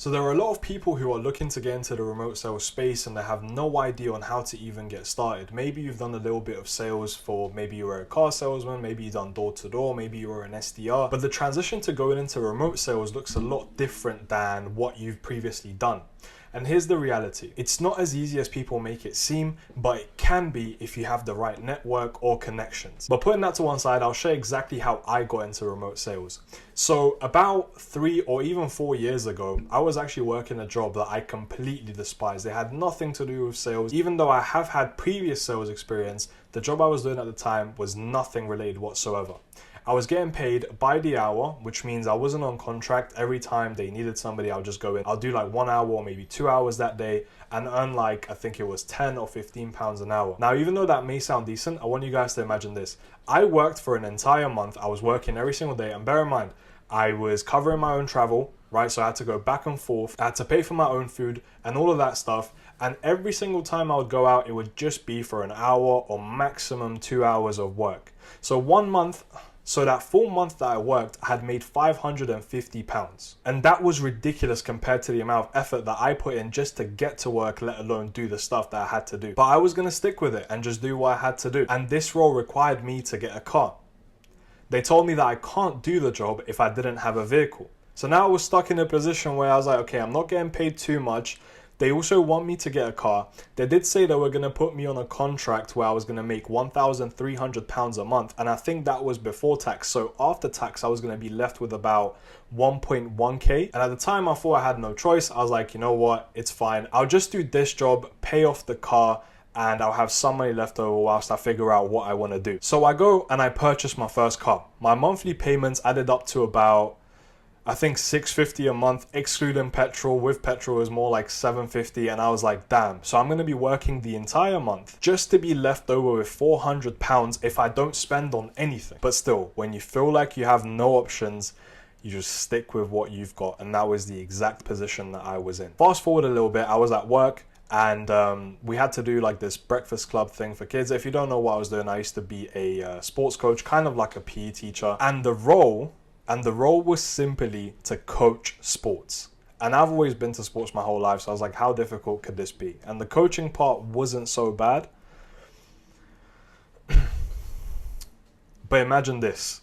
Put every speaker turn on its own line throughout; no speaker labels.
So there are a lot of people who are looking to get into the remote sales space and they have no idea on how to even get started. Maybe you've done a little bit of sales for, maybe you were a car salesman, maybe you've done door to door, maybe you were an SDR, but the transition to going into remote sales looks a lot different than what you've previously done. And here's the reality. It's not as easy as people make it seem, but it can be if you have the right network or connections. But putting that to one side, I'll share exactly how I got into remote sales. So about 3 or even 4 years ago, I was actually working a job that I completely despised. It had nothing to do with sales. Even though I have had previous sales experience, the job I was doing at the time was nothing related whatsoever. I was getting paid by the hour, which means I wasn't on contract. Every time they needed somebody, I'll just go in. I'll do like 1 hour or maybe 2 hours that day and earn like, I think it was 10 or 15 pounds an hour. Now, even though that may sound decent, I want you guys to imagine this. I worked for an entire month. I was working every single day. And bear in mind, I was covering my own travel, right? So I had to go back and forth. I had to pay for my own food and all of that stuff. And every single time I would go out, it would just be for an hour or maximum 2 hours of work. So 1 month... So that full month that I worked, I had made £550. And that was ridiculous compared to the amount of effort that I put in just to get to work, let alone do the stuff that I had to do. But I was going to stick with it and just do what I had to do. And this role required me to get a car. They told me that I can't do the job if I didn't have a vehicle. So now I was stuck in a position where I was like, okay, I'm not getting paid too much. They also want me to get a car. They did say they were going to put me on a contract where I was going to make £1,300 a month. And I think that was before tax. So after tax, I was going to be left with about 1.1k. And at the time, I thought I had no choice. I was like, you know what? It's fine. I'll just do this job, pay off the car, and I'll have some money left over whilst I figure out what I want to do. So I go and I purchase my first car. My monthly payments added up to about, I think, £650 a month, excluding petrol. With petrol, it was more like £750, and I was like, damn. So I'm going to be working the entire month just to be left over with £400 if I don't spend on anything. But still, when you feel like you have no options, you just stick with what you've got. And that was the exact position that I was in. Fast forward a little bit, I was at work. And we had to do like this breakfast club thing for kids. If you don't know what I was doing, I used to be a sports coach, kind of like a PE teacher. And the role was simply to coach sports. And I've always been to sports my whole life, so I was like, how difficult could this be? And the coaching part wasn't so bad. But imagine this.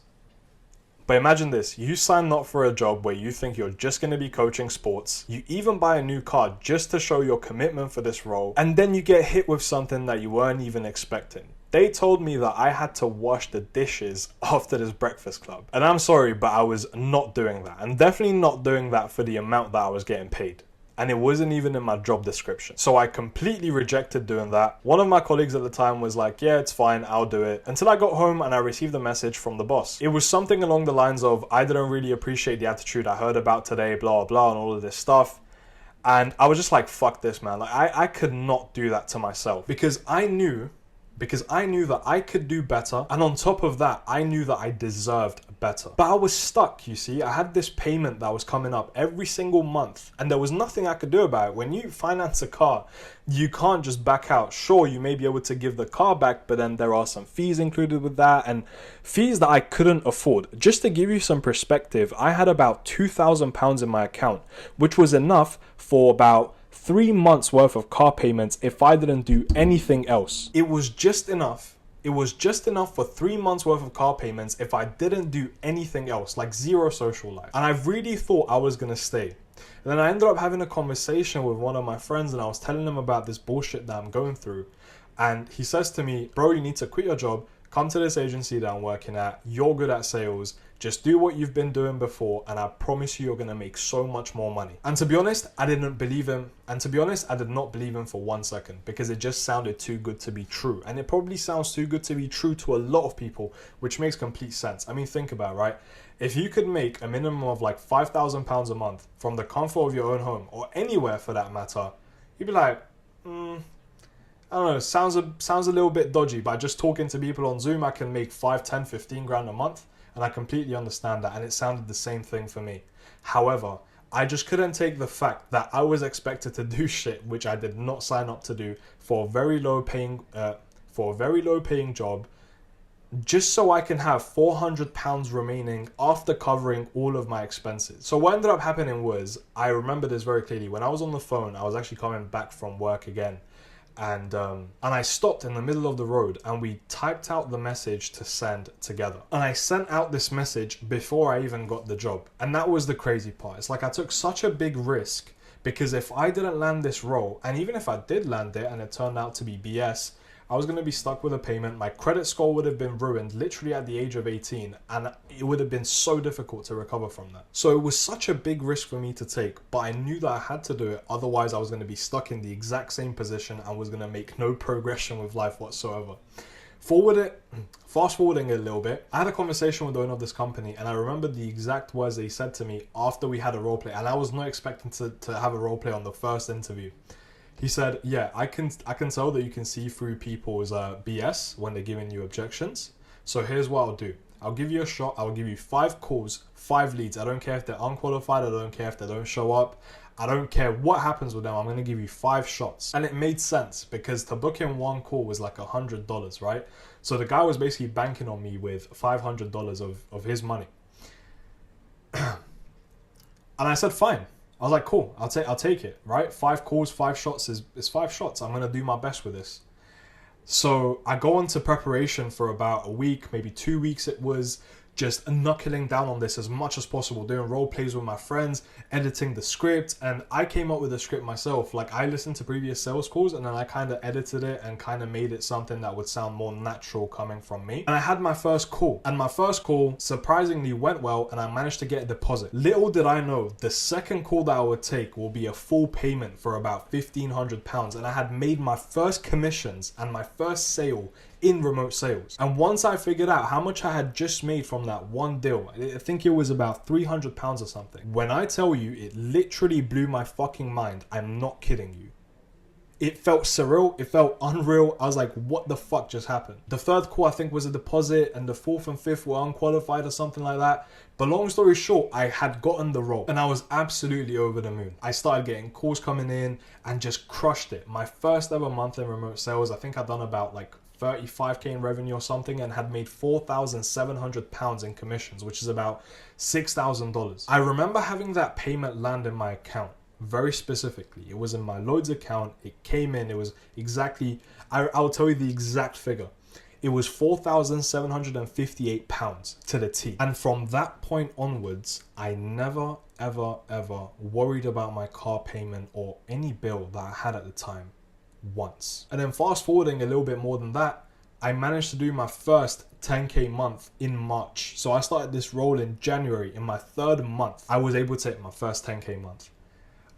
You sign up for a job where you think you're just going to be coaching sports. You even buy a new car just to show your commitment for this role. And then you get hit with something that you weren't even expecting. They told me that I had to wash the dishes after this breakfast club. And I'm sorry, but I was not doing that. And definitely not doing that for the amount that I was getting paid. And it wasn't even in my job description. So I completely rejected doing that. One of my colleagues at the time was like, yeah, it's fine, I'll do it. Until I got home and I received a message from the boss. It was something along the lines of, I didn't really appreciate the attitude I heard about today, blah, blah, and all of this stuff. And I was just like, fuck this, man. Like, I could not do that to myself because I knew that I could do better. And on top of that, I knew that I deserved better. But I was stuck, you see. I had this payment that was coming up every single month and there was nothing I could do about it. When you finance a car, you can't just back out. Sure, you may be able to give the car back, but then there are some fees included with that and fees that I couldn't afford. Just to give you some perspective, I had about £2,000 in my account, which was enough for about 3 months worth of car payments if I didn't do anything else. It was just enough. It was just enough for 3 months worth of car payments if I didn't do anything else, like zero social life. And I really thought I was going to stay. And then I ended up having a conversation with one of my friends and I was telling him about this bullshit that I'm going through. And he says to me, bro, you need to quit your job, come to this agency that I'm working at, you're good at sales, just do what you've been doing before and I promise you're going to make so much more money. And to be honest, I didn't believe him. And to be honest, I did not believe him for 1 second because it just sounded too good to be true. And it probably sounds too good to be true to a lot of people, which makes complete sense. I mean, think about it, right? If you could make a minimum of like £5,000 a month from the comfort of your own home or anywhere for that matter, you'd be like, I don't know, sounds a little bit dodgy. By just talking to people on Zoom, I can make 5, 10, 15 grand a month. And I completely understand that. And it sounded the same thing for me. However, I just couldn't take the fact that I was expected to do shit which I did not sign up to do for a very low paying job just so I can have £400 remaining after covering all of my expenses. So what ended up happening was, I remember this very clearly. When I was on the phone, I was actually coming back from work again. And I stopped in the middle of the road and we typed out the message to send together. And I sent out this message before I even got the job. And that was the crazy part. It's like I took such a big risk, because if I didn't land this role, and even if I did land it and it turned out to be BS, I was going to be stuck with a payment. My credit score would have been ruined literally at the age of 18, and it would have been so difficult to recover from that. So it was such a big risk for me to take, but I knew that I had to do it. Otherwise, I was going to be stuck in the exact same position and was going to make no progression with life whatsoever. Fast forwarding a little bit, I had a conversation with the owner of this company, and I remember the exact words that he said to me after we had a role play, and I was not expecting to have a role play on the first interview. He said, yeah, I can tell that you can see through people's BS when they're giving you objections. So here's what I'll do. I'll give you a shot. I'll give you 5 calls, 5 leads. I don't care if they're unqualified. I don't care if they don't show up. I don't care what happens with them. I'm going to give you 5 shots. And it made sense, because to book in 1 call was like $100, right? So the guy was basically banking on me with $500 of his money. And I said, fine. I was like, cool, I'll take it, right? 5 calls, 5 shots is 5 shots. I'm going to do my best with this. So I go into preparation for about a week, maybe 2 weeks it was, just knuckling down on this as much as possible, doing role plays with my friends, editing the script. And I came up with the script myself. Like, I listened to previous sales calls and then I kind of edited it and kind of made it something that would sound more natural coming from me. And I had my first call, and my first call surprisingly went well, and I managed to get a deposit. Little did I know, the second call that I would take will be a full payment for about £1,500, and I had made my first commissions and my first sale in remote sales. And once I figured out how much I had just made from that one deal, I think it was about £300 or something. When I tell you, it literally blew my fucking mind. I'm not kidding you. It felt surreal. It felt unreal. I was like, what the fuck just happened? The third call, I think, was a deposit, and the fourth and fifth were unqualified or something like that. But long story short, I had gotten the role and I was absolutely over the moon. I started getting calls coming in and just crushed it. My first ever month in remote sales, I think I'd done about like 35k in revenue or something, and had made £4,700 in commissions, which is about $6,000. I remember having that payment land in my account very specifically. It was in my Lloyds account. It came in. It was exactly, I'll tell you the exact figure. It was £4,758 to the T. And from that point onwards, I never, ever, ever worried about my car payment or any bill that I had at the time once. And then fast forwarding a little bit more than that, I managed to do my first 10k month in March. So I started this role in January. In my 3rd month, I was able to hit my first 10k month.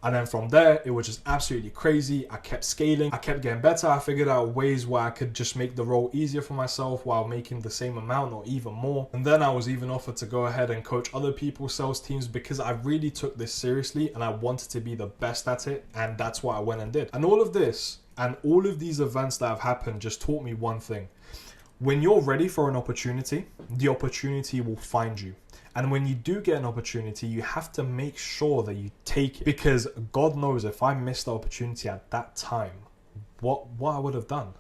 And then from there, it was just absolutely crazy. I kept scaling. I kept getting better. I figured out ways where I could just make the role easier for myself while making the same amount or even more. And then I was even offered to go ahead and coach other people's sales teams, because I really took this seriously and I wanted to be the best at it. And that's what I went and did. And all of this and all of these events that have happened just taught me one thing. When you're ready for an opportunity, the opportunity will find you. And when you do get an opportunity, you have to make sure that you take it. Because God knows, if I missed the opportunity at that time, what I would have done.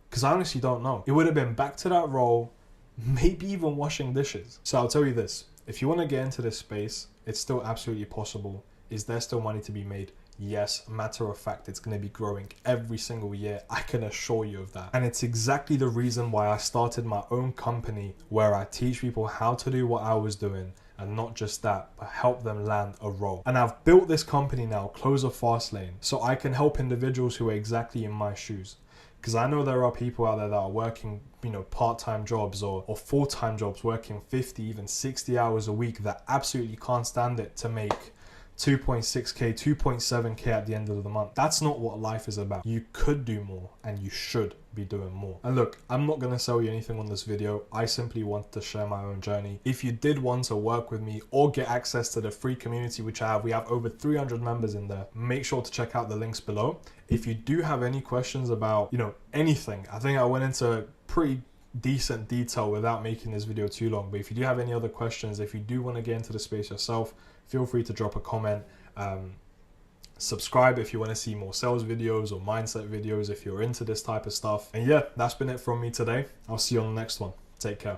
Because I honestly don't know. It would have been back to that role, maybe even washing dishes. So I'll tell you this. If you want to get into this space, it's still absolutely possible. Is there still money to be made? Yes, matter of fact, it's going to be growing every single year. I can assure you of that. And it's exactly the reason why I started my own company, where I teach people how to do what I was doing. And not just that, but help them land a role. And I've built this company now, Closer Fastlane, so I can help individuals who are exactly in my shoes. Because I know there are people out there that are working, part-time jobs or full-time jobs, working 50, even 60 hours a week, that absolutely can't stand it to make 2.6k, 2.7k at the end of the month. That's not what life is about. You could do more and you should be doing more. And look, I'm not going to sell you anything on this video. I simply want to share my own journey. If you did want to work with me or get access to the free community, which I have, we have over 300 members in there. Make sure to check out the links below. If you do have any questions about, anything, I think I went into pretty decent detail without making this video too long. But if you do have any other questions, if you do want to get into the space yourself, feel free to drop a comment. Subscribe if you want to see more sales videos or mindset videos if you're into this type of stuff. And yeah, that's been it from me today. I'll see you on the next one. Take care.